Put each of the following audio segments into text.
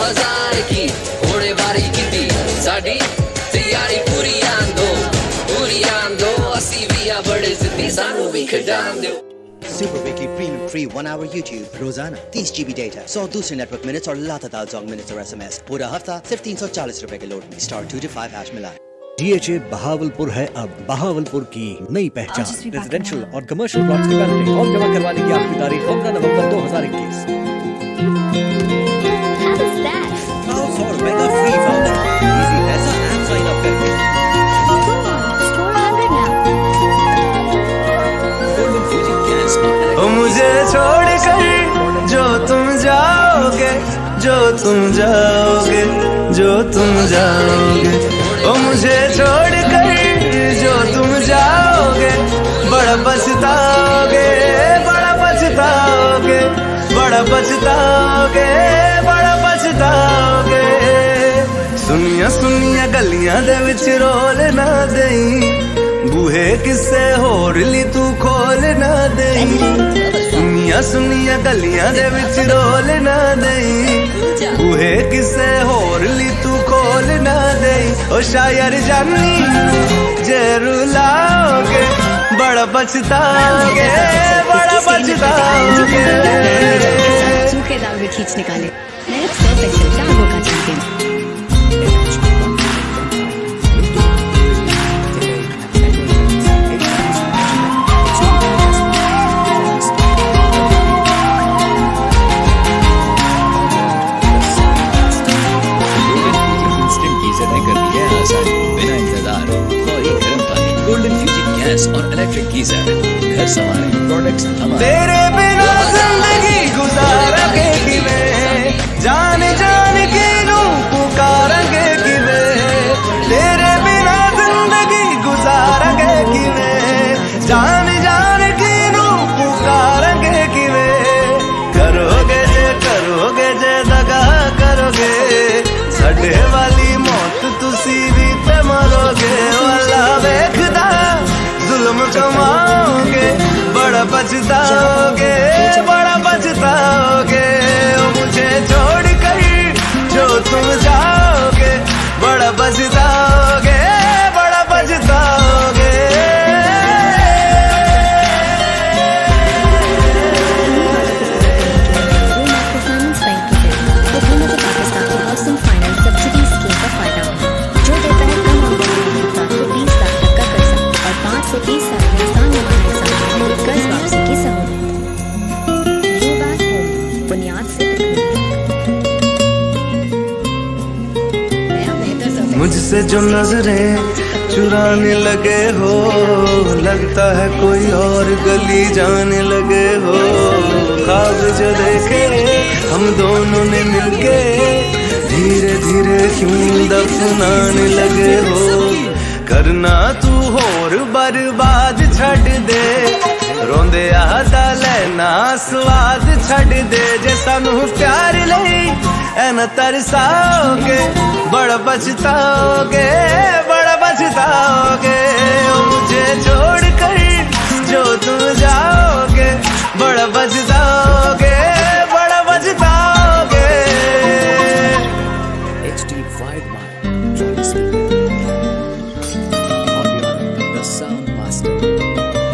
2000 की घोड़े बारी की थी साड़ी तैयारी पूरी आंदो असी भी आ बड़े जिद्दी सानू भी खिडान दो। Super Wiki Premium Free 1 hour YouTube रोजाना 30 GB डेटा 100 दूसरे नेटवर्क मिनट्स और लातादार जोंग मिनट्स और SMS पूरा हफ्ता सिर्फ 340 रुपए के लोड में *225# मिलाएं। DHA बहावलपुर है अब बहावलपुर की नई पहचान। रेजिडेंशियल और कमर्शियल प्लॉट्स की बैलेंस फॉर्म जमा करवाने की आखिरी तारीख 15 नवंबर 2021। House और मेगा फ्री वाउचर इजी ऐसा ऐप साइन अप करके मुझे छोड़कर जो तुम जाओगे जो तुम जाओगे जो तुम जाओगे ओ मुझे छोड़कर जो तुम जाओगे बड़ा पछताओगे बड़ा पछताओगे बड़ा पछताओगे बड़ा पछताओगे। सुनिया सुनिया गलियां दे विच रोल ना देई बूहे किसे होर ली तू खोल ना देई सुनिया सुनिया गलियां दे विच रोल ना देई बूहे किसे होर ली तू खोल ना देई ओ शायर जानी जे रुलाओगे बड़ा पछताओगे बड़ा पछताओगे। सूखे दाग भी खींच निकाले दागों का चैंपियन। और इलेक्ट्रिक गीजर घर संभाले प्रोडक्ट्स हमारे। तेरे बिना जिंदगी गुजारेंगे किवें जान जान के नू पुकारेंगे किवें तेरे बिना जिंदगी गुजारेंगे किवें जान जान के नू पुकारेंगे किवें करोगे जे दगा करोगे साडे वाली मौत तुसी भी ते मरोगे वाला वेखदा जुल्म कमाओगे बड़ा पछताओगे बड़ा पछताओगे ओ मुझे छोड़ कर जो तुम जाओगे बड़ा पछताओगे बड़ा पछताओगे। मुझसे जो नजरें चुराने लगे हो लगता है कोई और गली जाने लगे हो ख्वाब जो देखे हम दोनों ने मिलके धीरे धीरे क्यों दफनाने लगे हो करना तू होर बर्बाद छड़ दे रोंदे आदा लेना स्वाद छड़ दे जे सानू प्यार लई ऐना तरसाओगे बड़ा पछताओगे बड़ा पछताओगे ओ मुझे छोड़ कर जो तुम जाओगे बड़ा पछताओगे बड़ा पछताओगे। HD wide mic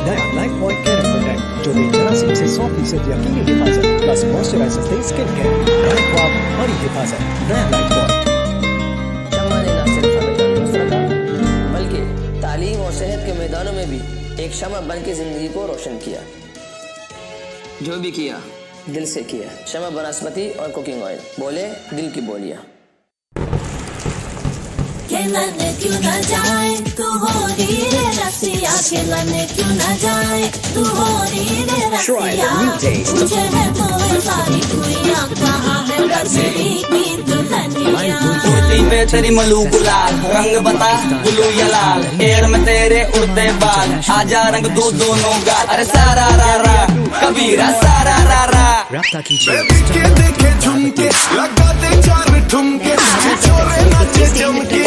नया लाइफ बॉय केयर प्रोडक्ट जो भी जरासीम से 100% यकीनी हिफाजत प्लस मॉइस्चराइजर से स्किन केयर नए ख्वाब बड़ी हिफाजत नया लाइफ बॉय। तालीम और सेहत के मैदानों में भी एक शमा बन के जिंदगी को रोशन किया। जो भी किया दिल से किया। शमा बनस्पति और कुकिंग ऑयल बोले दिल की बोलियां। खेलने क्यों न जाए तू हो रे रसिया खेलने क्यों न जाए तू हो रे रसिया मुझे है तो सारी दुनिया कहाँ है बसरी की दुल्हनिया कुर्ती पे तेरी मलू गुलाल रंग बता गुलू या लाल हेयर में तेरे उड़ते बाल आजा रंग दो दोनों गाल अरे सारा रा रा कबीरा सारा रा रा रफ्ता कीजिए देखे झुमके लगा दे चार ठुमके छोरे नाचे चमके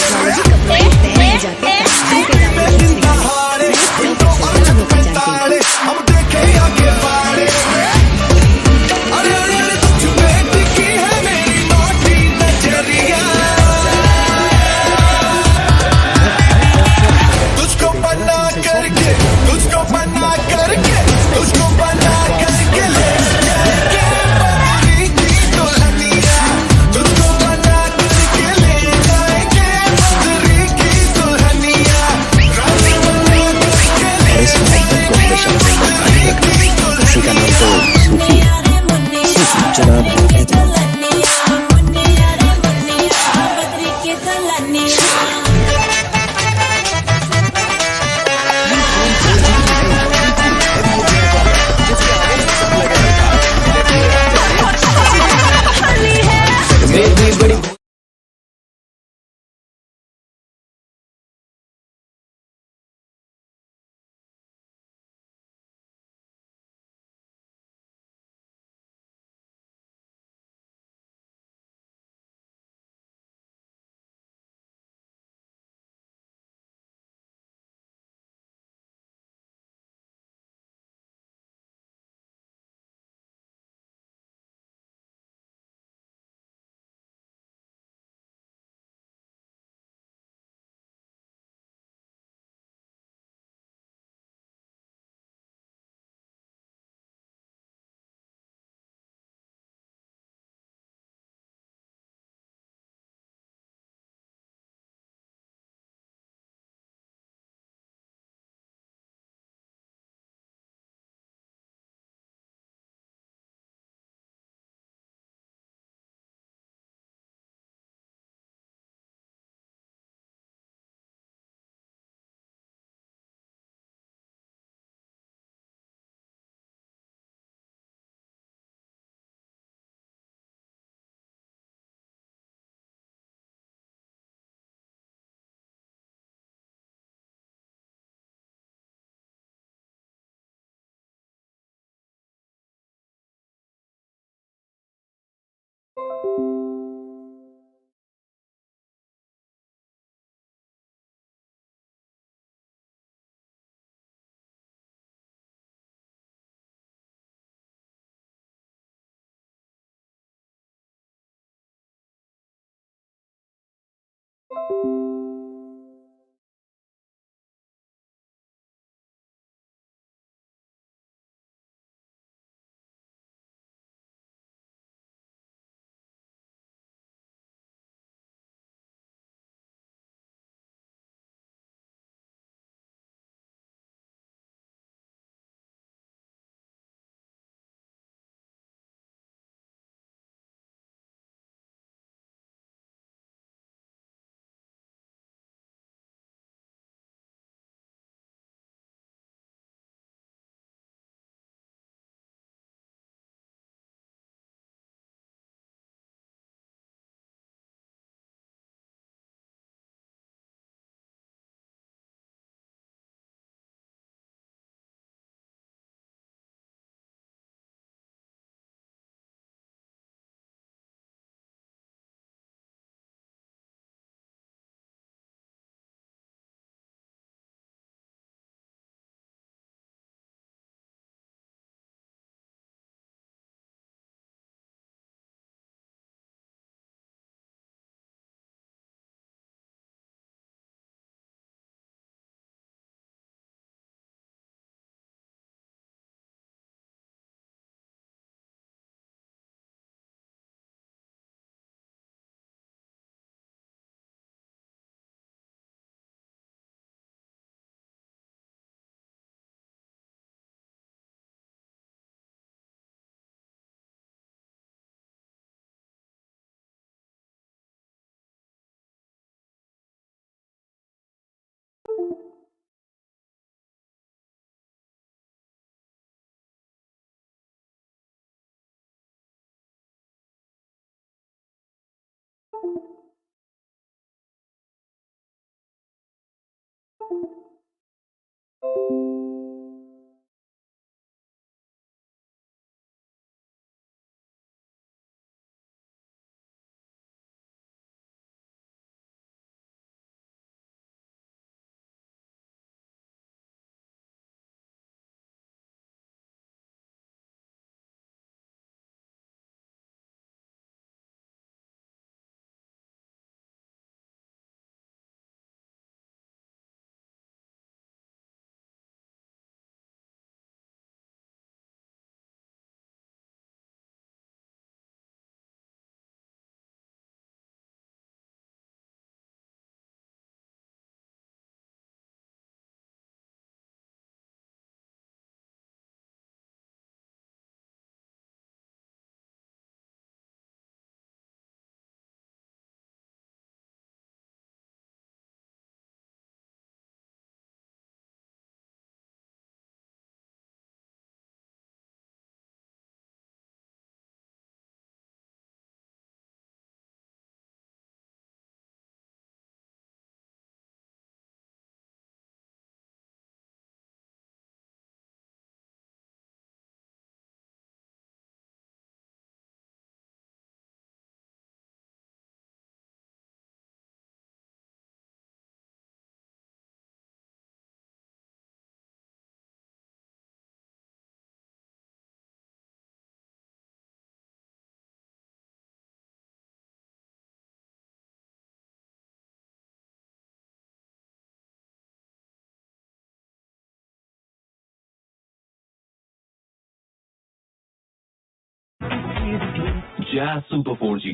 जैज़ सुपर 4G।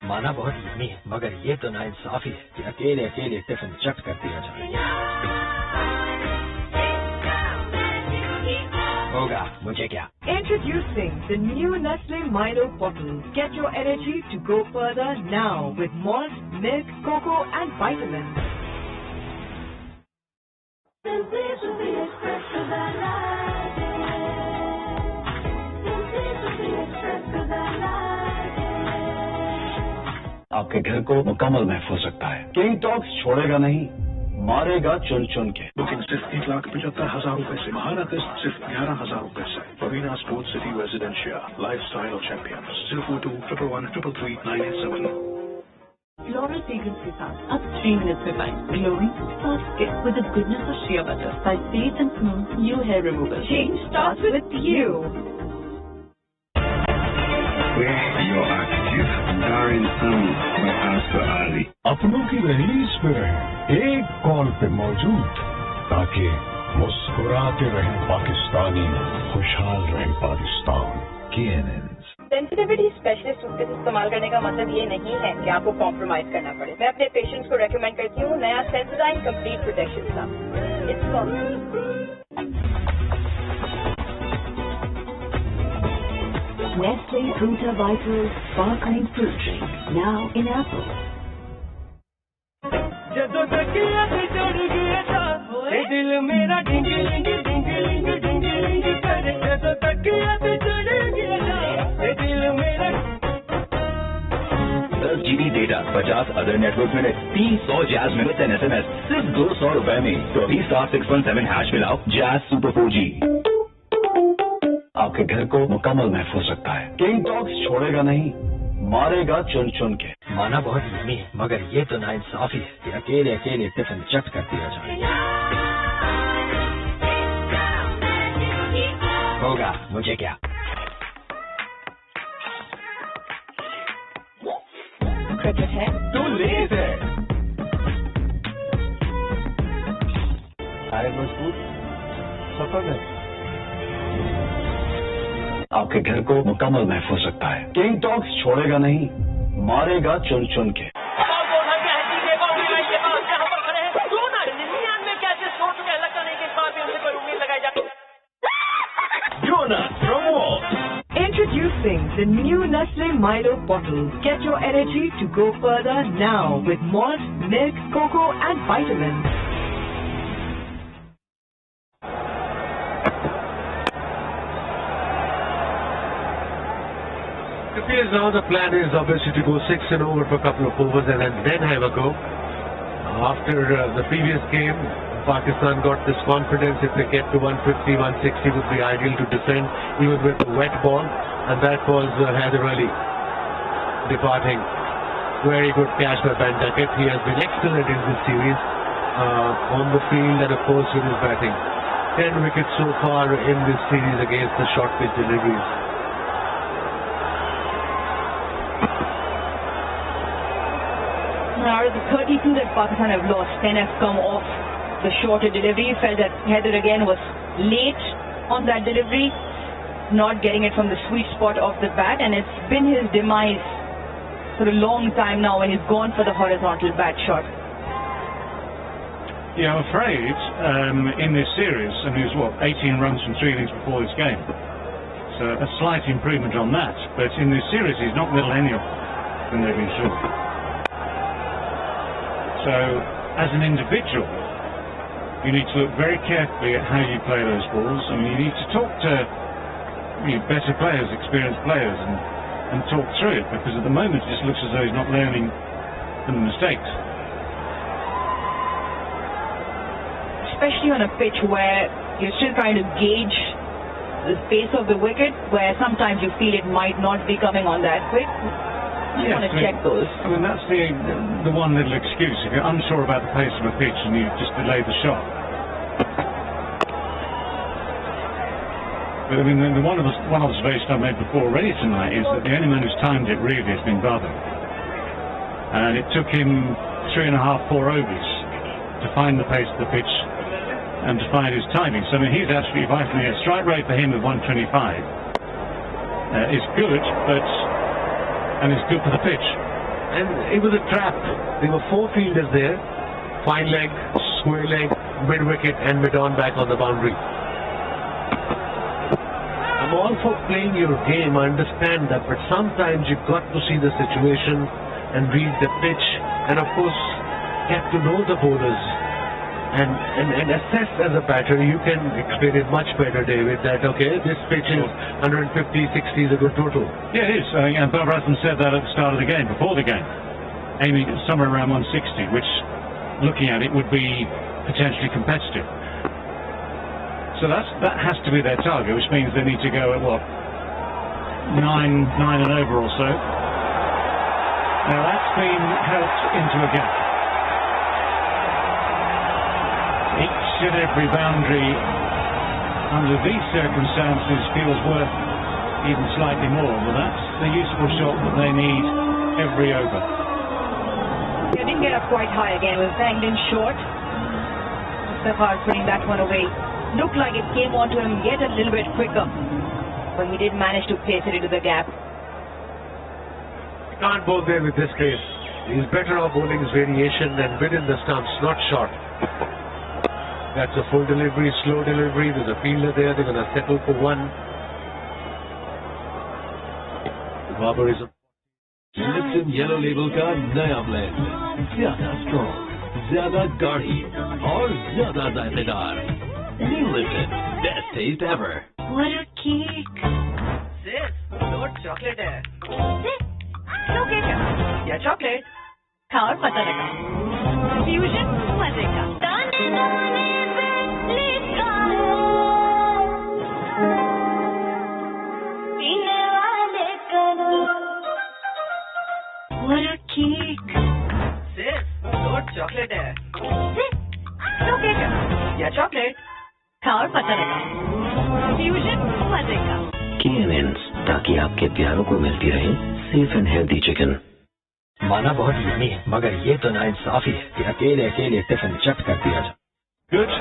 माना बहुत यम्मी है, मगर ये तो नाइंसाफी है कि अकेले अकेले टिफिन चट कर दिया जा रही है। होगा मुझे क्या? Introducing the new Nestle Milo bottle. Get your energy to go further now with malt, milk, cocoa and vitamins. आपके घर को मुकम्मल महफूज सकता है। किंग टॉक्स छोड़ेगा नहीं, मारेगा चुन चुन के। बुकिंग सिर्फ 1,75,000 रुपए से, महाना किस्त सिर्फ 11,000 रुपए से। फरीना स्पोर्ट्स सिटी रेजिडेंशिया, लाइफस्टाइल चैंपियन 042-111-33987। Floral fragrance के साथ अब 3 minutes में पाएं glowing soft skin with the goodness of shea butter by Faith and Smooth new hair removal. Change starts with you. We're your architect. खरीदार इंसान बरसात पर आली अपनों की रईस पे रहे एक कॉल पे मौजूद ताकि मुस्कुराते रहे पाकिस्तानी खुशहाल रहे Pakistan KNN। Sensitivity specialist toothpaste इस्तेमाल करने का मतलब ये नहीं है कि आपको कॉम्प्रोमाइज करना पड़े। मैं अपने पेशेंट्स को रेकमेंड करती हूँ नया सेंसोडाइन कंप्लीट प्रोटेक्शन का। Nestle Fruta Vital Sparkling Fruit Drink, now in apple. ਜਦੋਂ ਤੱਕਿਆ ਤੇ ਚੜ ਗਿਆ ਤਾਂ ਇਹ ਦਿਲ ਮੇਰਾ ਡਿੰਗ ਡਿੰਗ ਡਿੰਗ ਡਿੰਗ ਡਿੰਗ ਡਿੰਗ ਕਰੇ ਜਦੋਂ ਤੱਕਿਆ ਤੇ ਚੜ ਗਿਆ ਤਾਂ ਇਹ ਦਿਲ ਮੇਰਾ 10 GB data 50 other network minute 300 jazz minute and SMS सिर्फ 200 रुपए में। तो अभी *617# मिलाओ जैज सुपर 4G। आपके घर को मुकम्मल महफूज रखता है। किंग टॉक्स छोड़ेगा नहीं, मारेगा चुन चुन के। माना बहुत यम्मी है मगर ये तो नाइंसाफी है कि अकेले अकेले टिफिन चट कर दिया जाए। होगा मुझे क्या। क्रिकेट है तू लेट है आए मजबूत सफर में आपके घर को मुकम्मल महफूज रखता है। किंग टॉक्स छोड़ेगा नहीं, मारेगा चुन चुन के। Introducing the new Nestle Milo bottle. Get your energy to go further now with malt, milk, cocoa and vitamins. It appears now the plan is obviously to go 6 and over for a couple of overs and then have a go. After the previous game, Pakistan got this confidence. If they get to 150, 160 would be ideal to defend even with a wet ball, and that was Haider Ali departing. Very good catch by Ben Duckett. He has been excellent in this series on the field and of course with his batting. 10 wickets so far in this series against the short pitch deliveries. Out of the 32 that Pakistan have lost, 10 have come off the shorter delivery. Felt that Haider again was late on that delivery, not getting it from the sweet spot of the bat, and it's been his demise for a long time now when he's gone for the horizontal bat shot. Yeah, I'm afraid in this series, and he was 18 runs from 3 innings before this game. So a slight improvement on that, but in this series he's not middle any of when they've been short. So, as an individual, you need to look very carefully at how you play those balls. I mean, you need to talk to better players, experienced players, and talk through it, because at the moment it just looks as though he's not learning from the mistakes. Especially on a pitch where you're still trying to gauge the space of the wicket, where sometimes you feel it might not be coming on that quick. You want to check those. I mean, that's the one little excuse. If you're unsure about the pace of a pitch and you just delay the shot. But I mean, the one observation I made before already tonight is that the only man who's timed it really has been Badr. And it took him 3.5, 4 overs to find the pace of the pitch and to find his timing. So I mean, he's absolutely vital. A strike rate for him of 125 is good, and it's good for the pitch. And it was a trap. There were 4 fielders there. Fine leg, square leg, mid-wicket and mid-on back on the boundary. I'm all for playing your game, I understand that, but sometimes you've got to see the situation and read the pitch and of course get to know the bowlers and assess as a batter. You can explain it much better, David, that okay, this pitch is 150, 60 is a good total. Yeah, it is. And Bob Rasmus said that at the start of the game, before the game, aiming at somewhere around 160, which, looking at it, would be potentially competitive. So that has to be their target, which means they need to go at what, 9 and over or so. Now that's been helped into a gap. Each and every boundary under these circumstances feels worth even slightly more. Well, that's the useful shot that they need every over. He didn't get up quite high again. It was banged in short. Safar putting that one away. Looked like it came onto him yet a little bit quicker, but he did manage to place it into the gap. You can't bowl there with this pace. He's better off bowling his variation and within the stumps, not short. That's a full delivery, slow delivery. There's a fielder there. They're going to settle for one. Babar is a... Lipton Yellow Label का नया blend, ज़्यादा strong, ज़्यादा गाढ़ी और ज़्यादा जायकेदार. New Lipton, best taste ever. What a kick. Sis, no chocolate है. No cake है. या chocolate. हाँ और पता लगा. Fusion मजे का. ताने ताने पे लिखा पीने वाले करो. What a kick. Sis, no chocolate है. No cake है. या chocolate. हाँ और पता लगा. Fusion मजे का. KNNs, ताकि आपके प्यारों को मिलती रहे सेफ एंड हेल्दी चिकन. माना बहुत यूनी है, मगर ये तो नाइंसाफी है कि अकेले अकेले टिफिन चट कर दिया जाए. Good.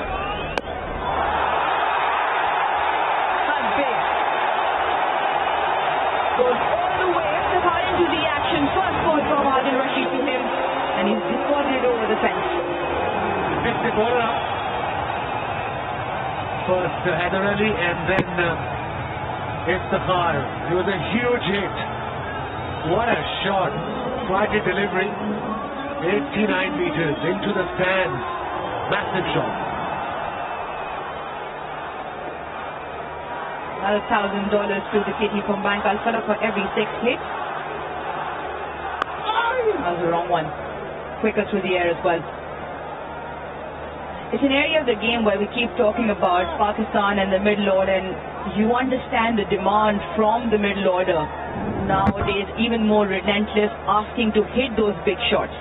Goes all the way, Safar into the action. First ball from Adil Rashid to him, and he's discarded over the fence. Missed the ball up. First Heather Ali and then Iftkhar. It was a huge hit. What a shot. Quite delivery. 89 meters into the stands. Massive shot. $1,000 to the kitty from Bank Al-Salah for every 6 hits. That was the wrong one. Quicker through the air as well. It's an area of the game where we keep talking about Pakistan and the middle order, and you understand the demand from the middle order. Nowadays, even more relentless, asking to hit those big shots.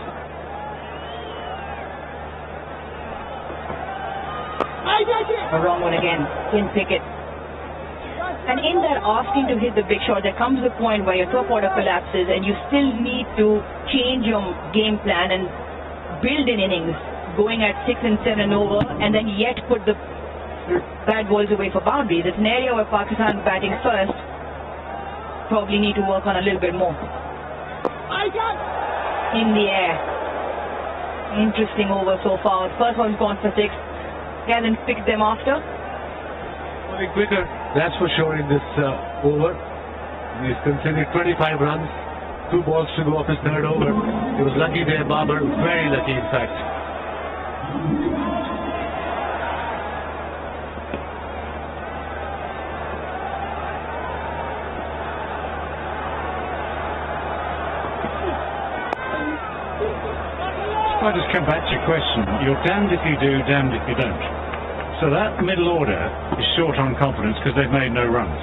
A wrong one again. Didn't pick it. And in that asking to hit the big shot, there comes a point where your top order collapses and you still need to change your game plan and build in innings, going at 6 and 7 over, and then yet put the bad balls away for boundaries. It's an area where Pakistan batting first probably need to work on a little bit more. In the air. Interesting over so far. First one's gone for 6. Hasn't picked them after. Going quicker, that's for sure in this over. He's conceded 25 runs. 2 balls to go off his third over. He was lucky there, Babar. Very lucky, in fact. If I just come back to your question, you're damned if you do, damned if you don't. So that middle order is short on confidence because they've made no runs.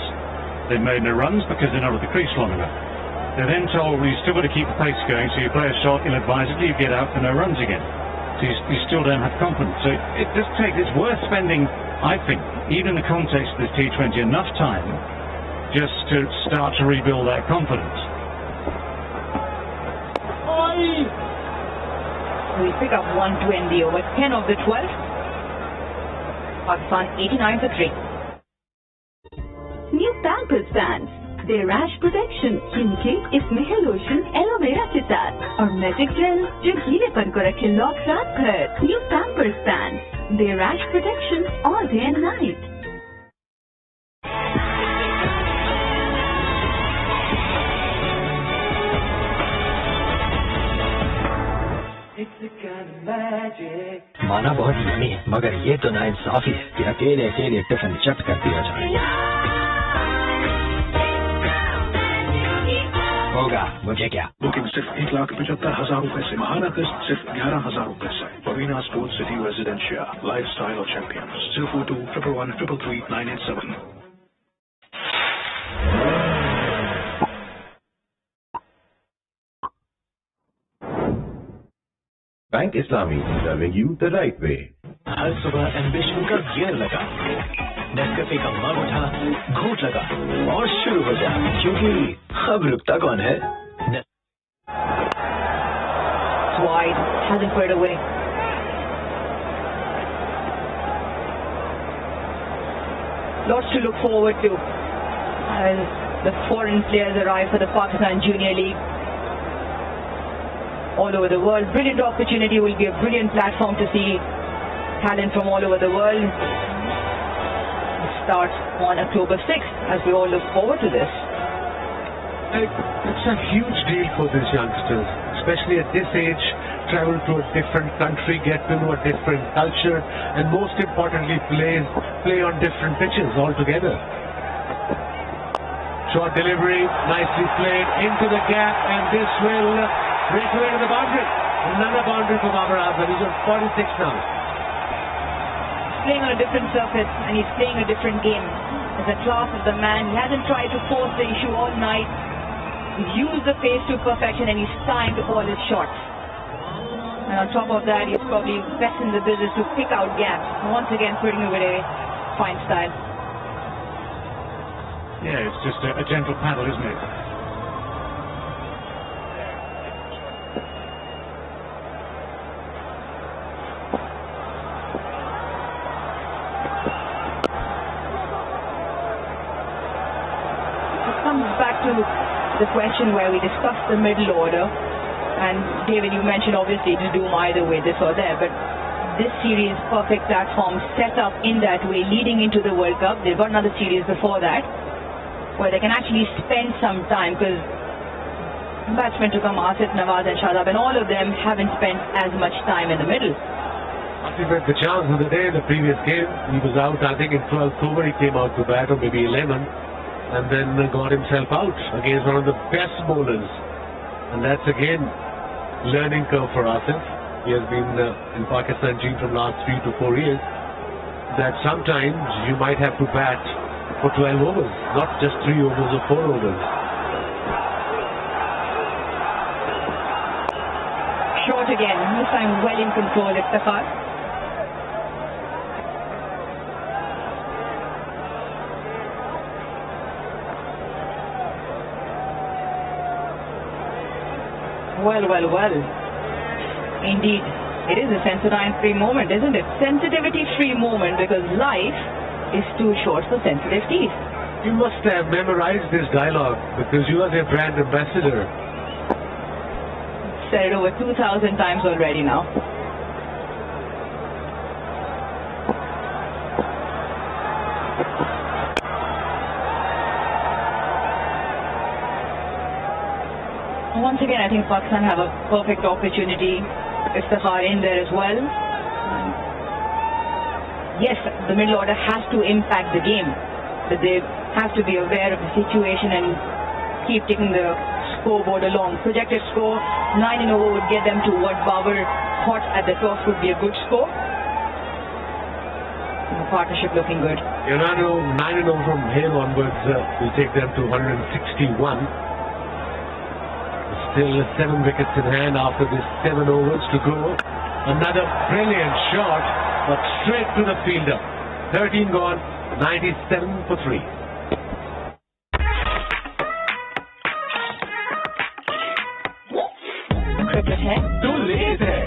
They've made no runs because they're not at the crease long enough. They're then told, well, you've still got to keep the pace going, so you play a shot ill-advisedly, you get out for no runs again. So you still don't have confidence. So it's worth spending, I think, even in the context of this T20, enough time just to start to rebuild that confidence. We pick up 120 over 10 of the 12. Pakistan 89 for 3. New Pampers Pants. Their rash protection क्योंकि इसमें है lotion aloe vera के साथ और magic jail जो गीलेपन को रखे lock रात भर. New Pampers Pants. Their rash protection all day and night. माना बहुत यूनी है, मगर ये तो नाइंसाफी है कि अकेले अकेले टिफिन चट कर दिया जाए. होगा मुझे क्या. बुकिंग सिर्फ 1,75,000 रुपए से. महाना किस्त सिर्फ 11,000 रुपए से. Pavina Sports City Residencia. Lifestyle of Champions. 042 111 333 987. Bank Islami, serving you the right way. हर सुबह एम्बिशन का गियर लगा, नेस्कैफे का मग उठा, घूंट लगा और शुरू हो जा, क्योंकि अब रुकता कौन है? Wide, hasn't put it away. Lots to look forward to as the foreign players arrive for the Pakistan Junior League all over the world. Brilliant opportunity, will be a brilliant platform to see talent from all over the world. It starts on October 6th as we all look forward to this. It's a huge deal for these youngsters, especially at this age. Travel to a different country, get to know a different culture, and most importantly play on different pitches altogether. Short delivery, nicely played into the gap, and this will break away to the boundary. Another boundary for Babar Azam. He's on 46 now. He's playing on a different surface and he's playing a different game. There's a class of the man. He hasn't tried to force the issue all night. He's used the pace to perfection and he's timed all his shots. And on top of that, he's probably best in the business to pick out gaps. Once again, putting it with a fine style. Yeah, it's just a gentle paddle, isn't it? It comes back to the question where we discussed the middle order. And David, you mentioned obviously to do either way, this or that, but this series, perfect platform set up in that way leading into the World Cup. They've got another series before that where they can actually spend some time, because batsmen to come, Asif, Nawaz and Shadab, and all of them haven't spent as much time in the middle. Asif had the chance of the day in the previous game. He was out, I think in 12th over he came out to bat, or maybe 11, and then got himself out against one of the best bowlers. And that's again learning curve for Asif. He has been in Pakistan team from last 3 to 4 years. That sometimes you might have to bat for 12 overs, not just 3 overs or 4 overs. Short again, this time well in control, Iftikhar. Well. Indeed, it is a sensodyne-free moment, isn't it? Sensitivity-free moment, because life is too short for sensitive teeth. You must have memorized this dialogue because you are their brand ambassador. Said it over 2,000 times already now. Once again, I think Pakistan have a perfect opportunity. Iftikhar in there as well. Yes, the middle order has to impact the game, but they have to be aware of the situation and keep taking the scoreboard along. Projected score 9 in over would get them to what Babar thought at the toss would be a good score. And the partnership looking good. Irano 9 and over from here onwards will take them to 161. Still 7 wickets in hand after this 7 overs to go. Another brilliant shot, but straight to the fielder. 13 gone, 97 for 3. Cricket है तो late है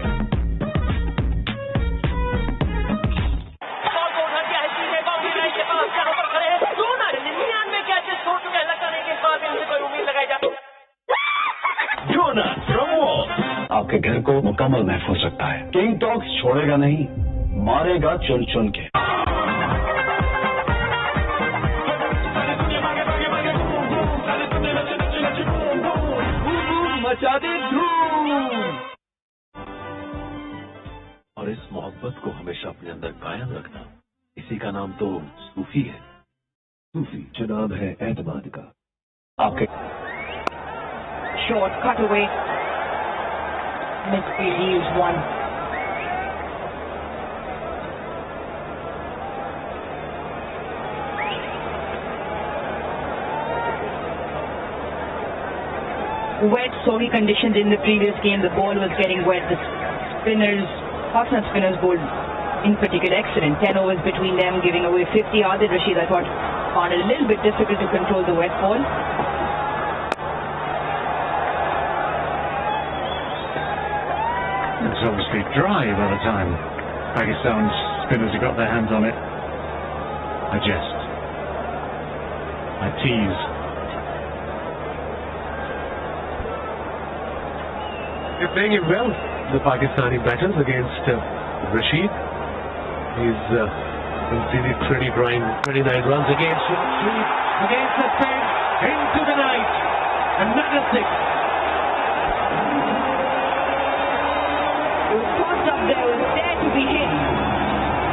आपके घर को मुकम्मल महफूज रखता है। किंग टॉक्स छोड़ेगा नहीं, मारेगा चुन चुन के। मचा दे धूम। और इस मोहब्बत को हमेशा अपने अंदर कायम रखना, इसी का नाम तो सूफी है। सूफी जनाब है एतमाद का। आपके short cut away. Midfield leaves one. Wet, soggy conditions in the previous game. The ball was getting wet. The spinners, Pakistan spinners bowled in particular excellent. 10 overs between them, giving away 50. Adil Rashid, I thought, found it a little bit difficult to control the wet ball. It's obviously dry by the time Pakistan's spinners have got their hands on it. I jest. I tease. They're playing it well, the Pakistani batters, against Rashid. He's conceded 29 runs against short sweep, against the spin, into the night, another 6. It was tossed up there, was there to be hit.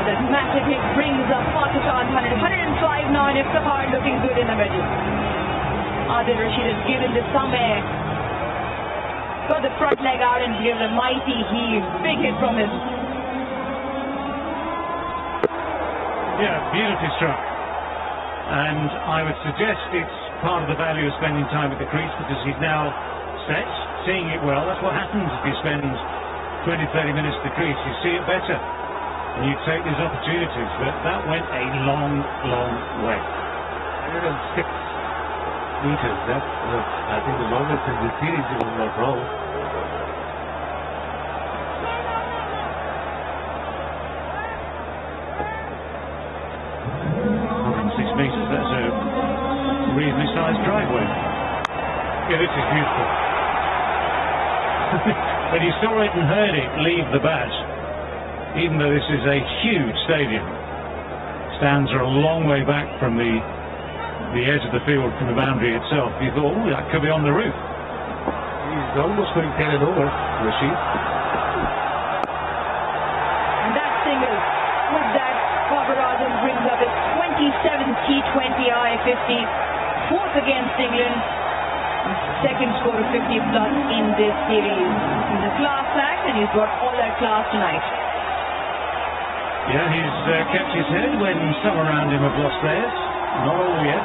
That massive hit brings up Pakistan 105 now, and Iftihar looking good in the middle. Adil Rashid has given this some air. Got the front leg out and given a mighty heave. Big hit from him. Yeah, beautifully struck. And I would suggest it's part of the value of spending time at the crease, because he's now set, seeing it well. That's what happens if you spend 20-30 minutes at the crease. You see it better. And you take these opportunities, but that went a long, long way. 106 meters, that's I think the longest in the series, if I'm not wrong. Meters, that's a reasonably sized driveway. Yeah, this is beautiful. When you saw it and heard it leave the bat, even though this is a huge stadium, stands are a long way back from the edge of the field, from the boundary itself, you thought, oh, that could be on the roof. He's almost going 10 and over, Rashid. And that single, with that, Babar Azam brings up his 27th T20 I-50, 4th against England, second score of 50 plus in this series. He's a class act, and he's got all that class tonight. Yeah, he's kept his head when some around him have lost theirs. Not all yet.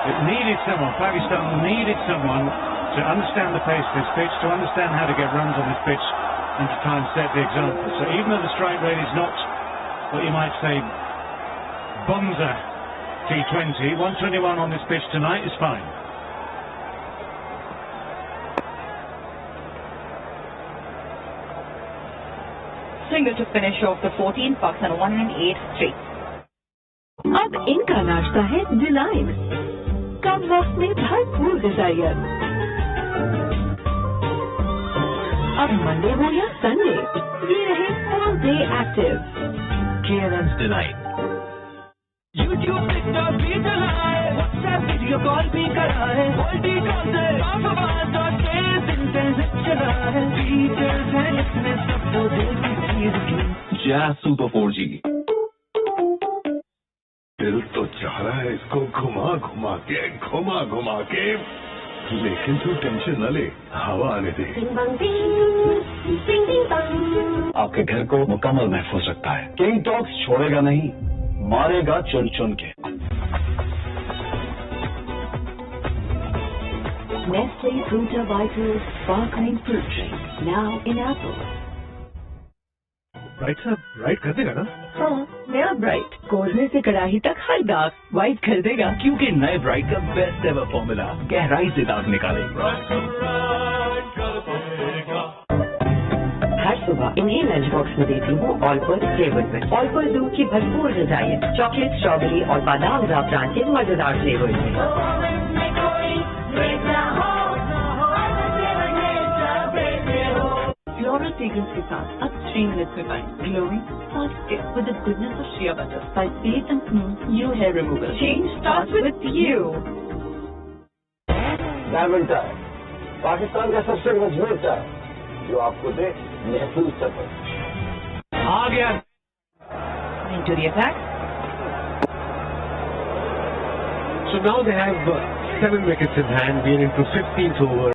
It needed someone. Pakistan needed someone to understand the pace of this pitch, to understand how to get runs on this pitch, and to try and set the example. So even though the strike rate is not what you might say bonza T20, 121 on this pitch tonight is fine. Single to finish off the 14, Pakistan 108-3. अब इनका नाश्ता है delight, कम वक्त में भरपूर Dzire. अब Monday हो या संडे, ये रहे full day active. KNN's Delight. YouTube, TikTok भी चलाए, WhatsApp वीडियो कॉल भी कराए, मल्टी कॉल से चलाए, फीचर्स हैं इसमें सब तो देखी चीज की। Jazz Super 4G. दिल तो चाह रहा है इसको घुमा घुमा के, लेकिन तू टेंशन न ले, हवा आने दे। आपके घर को मुकम्मल महफूज रखता है। किंग टॉक्स छोड़ेगा नहीं, मारेगा चुन चुन के। Nestle Fruta Vitals Sparkling Fruit Drink, now in apple. Right साहब, राइट कर देगा ना? हाँ, नया ब्राइट, कोरने से कड़ाही तक हर दाग वाइट कर देगा। क्योंकि नए ब्राइट का बेस्ट एवर फॉर्मूला गहराई से दाग निकाले। हर सुबह इन्हें लंच बॉक्स में देती हूँ ऑलपर फ्लेवर में। ऑलपर दूध की भरपूर ग़िज़ाइयत, चॉकलेट, स्ट्रॉबेरी और बादाम ज़ाफ़रान के मजेदार फ्लेवर में। फ्लोरल फ्रेग्रेंस के साथ अब 3 मिनट्स में पाएं glowing soft skin with the goodness of shea butter by Faith and Smooth New Hair Removal. Change starts with you. Diamond tyre, Pakistan का सबसे मजबूत टायर, जो आपको दे महफूज सफर। आ गया। Into the attack. So now they have 7 wickets in hand. We're into 15th over.